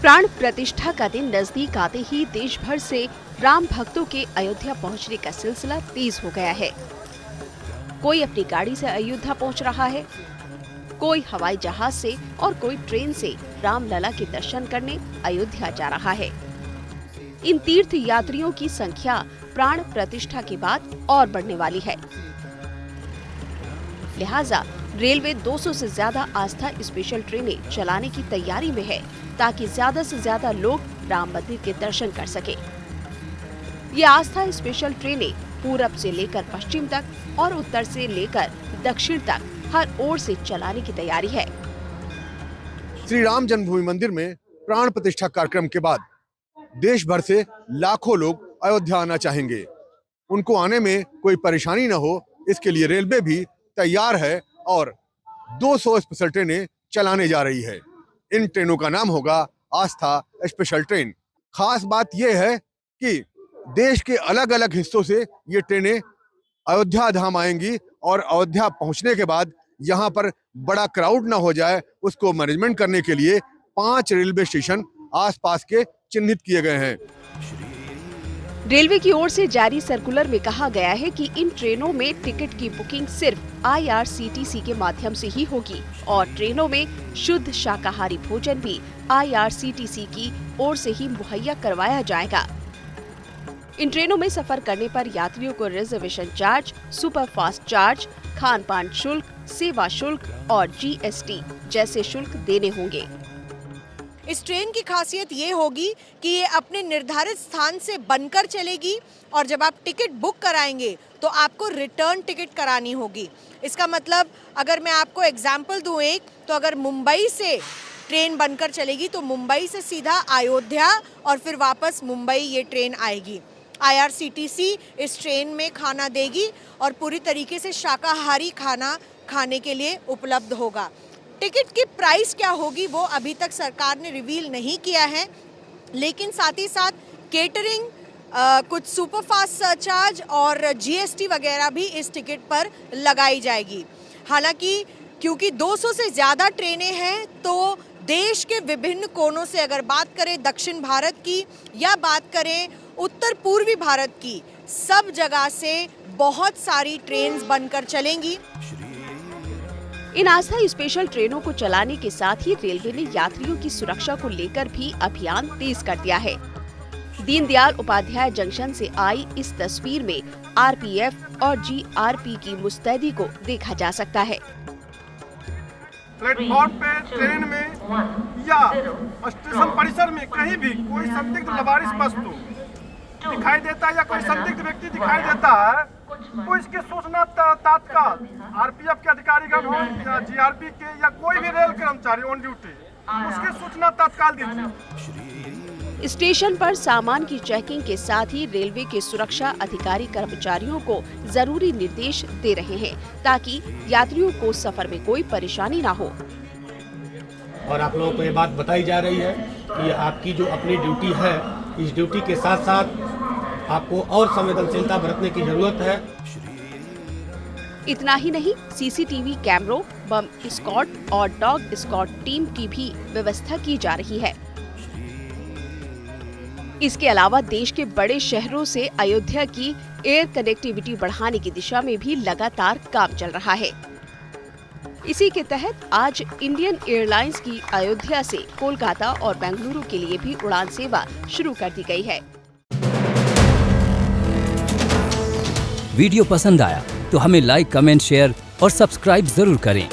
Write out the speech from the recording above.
प्राण प्रतिष्ठा का दिन नजदीक आते ही देश भर से राम भक्तों के अयोध्या पहुंचने का सिलसिला तेज हो गया है। कोई अपनी गाड़ी से अयोध्या पहुंच रहा है, कोई हवाई जहाज से और कोई ट्रेन से रामलला के दर्शन करने अयोध्या जा रहा है। इन तीर्थ यात्रियों की संख्या प्राण प्रतिष्ठा के बाद और बढ़ने वाली है। लिहाजा रेलवे 200 से ज्यादा आस्था स्पेशल ट्रेनें चलाने की तैयारी में है ताकि ज्यादा से ज्यादा लोग राम मंदिर के दर्शन कर सके। ये आस्था स्पेशल ट्रेनें पूरब से लेकर पश्चिम तक और उत्तर से लेकर दक्षिण तक हर ओर से चलाने की तैयारी है। श्री राम जन्मभूमि मंदिर में प्राण प्रतिष्ठा कार्यक्रम के बाद देश भर से लाखों लोग अयोध्या आना चाहेंगे। उनको आने में कोई परेशानी न हो, इसके लिए रेलवे भी तैयार है और 200 स्पेशल ट्रेनें चलाने जा रही है। इन ट्रेनों का नाम होगा आस्था स्पेशल ट्रेन। खास बात यह है कि देश के अलग अलग हिस्सों से ये ट्रेनें अयोध्या धाम आएंगी और अयोध्या पहुंचने के बाद यहाँ पर बड़ा क्राउड ना हो जाए, उसको मैनेजमेंट करने के लिए 5 रेलवे स्टेशन आसपास के चिन्हित किए गए हैं। रेलवे की ओर से जारी सर्कुलर में कहा गया है कि इन ट्रेनों में टिकट की बुकिंग सिर्फ IRCTC के माध्यम से ही होगी और ट्रेनों में शुद्ध शाकाहारी भोजन भी IRCTC की ओर से ही मुहैया करवाया जाएगा। इन ट्रेनों में सफर करने पर यात्रियों को reservation charge, superfast charge, Khan पान शुल्क, सेवा शुल्क और GST जैसे शुल्क देने होंगे। इस ट्रेन की खासियत ये होगी कि ये अपने निर्धारित स्थान से बनकर चलेगी और जब आप टिकट बुक कराएंगे तो आपको रिटर्न टिकट करानी होगी। इसका मतलब अगर मैं आपको एग्जाम्पल दूं एक, तो अगर मुंबई से ट्रेन बनकर चलेगी तो मुंबई से सीधा अयोध्या और फिर वापस मुंबई ये ट्रेन आएगी। IRCTC इस ट्रेन में खाना देगी और पूरी तरीके से शाकाहारी खाना खाने के लिए उपलब्ध होगा। टिकट की प्राइस क्या होगी वो अभी तक सरकार ने रिवील नहीं किया है, लेकिन साथ ही साथ केटरिंग, कुछ सुपरफास्ट सरचार्ज और GST वगैरह भी इस टिकट पर लगाई जाएगी। हालांकि क्योंकि 200 से ज़्यादा ट्रेनें हैं तो देश के विभिन्न कोनों से अगर बात करें दक्षिण भारत की या बात करें उत्तर पूर्वी भारत की, सब जगह से बहुत सारी ट्रेन्स बनकर चलेंगी। इन आस्था स्पेशल ट्रेनों को चलाने के साथ ही रेलवे ने यात्रियों की सुरक्षा को लेकर भी अभियान तेज कर दिया है। दीनदयाल उपाध्याय जंक्शन से आई इस तस्वीर में RPF और GRP की मुस्तैदी को देखा जा सकता है। प्लेटफॉर्म पे, ट्रेन में या स्टेशन परिसर में कहीं भी कोई संदिग्ध लवारिस वस्तु दिखाई देता है या कोई संदिग्ध व्यक्ति दिखाई देता है तो इसकी सूचना तत्काल RPF के अधिकारीगण हो या GRP के या कोई भी रेल कर्मचारी ऑन ड्यूटी, उसकी सूचना तत्काल दीजिए। स्टेशन पर सामान की चेकिंग के साथ ही रेलवे के सुरक्षा अधिकारी कर्मचारियों को जरूरी निर्देश दे रहे हैं ताकि यात्रियों को सफर में कोई परेशानी ना हो। और आप लोगों को ये बात बताई जा रही है कि आपकी जो अपनी ड्यूटी है, इस ड्यूटी के साथ साथ आपको और संवेदनशीलता बरतने की जरूरत है। इतना ही नहीं, CCTV कैमरों, बम स्क्वाड और डॉग स्क्वाड टीम की भी व्यवस्था की जा रही है। इसके अलावा देश के बड़े शहरों से अयोध्या की एयर कनेक्टिविटी बढ़ाने की दिशा में भी लगातार काम चल रहा है। इसी के तहत आज इंडियन एयरलाइंस की अयोध्या से कोलकाता और बेंगलुरु के लिए भी उड़ान सेवा शुरू कर दी गई है। वीडियो पसंद आया तो हमें लाइक, कमेंट, शेयर और सब्सक्राइब जरूर करें।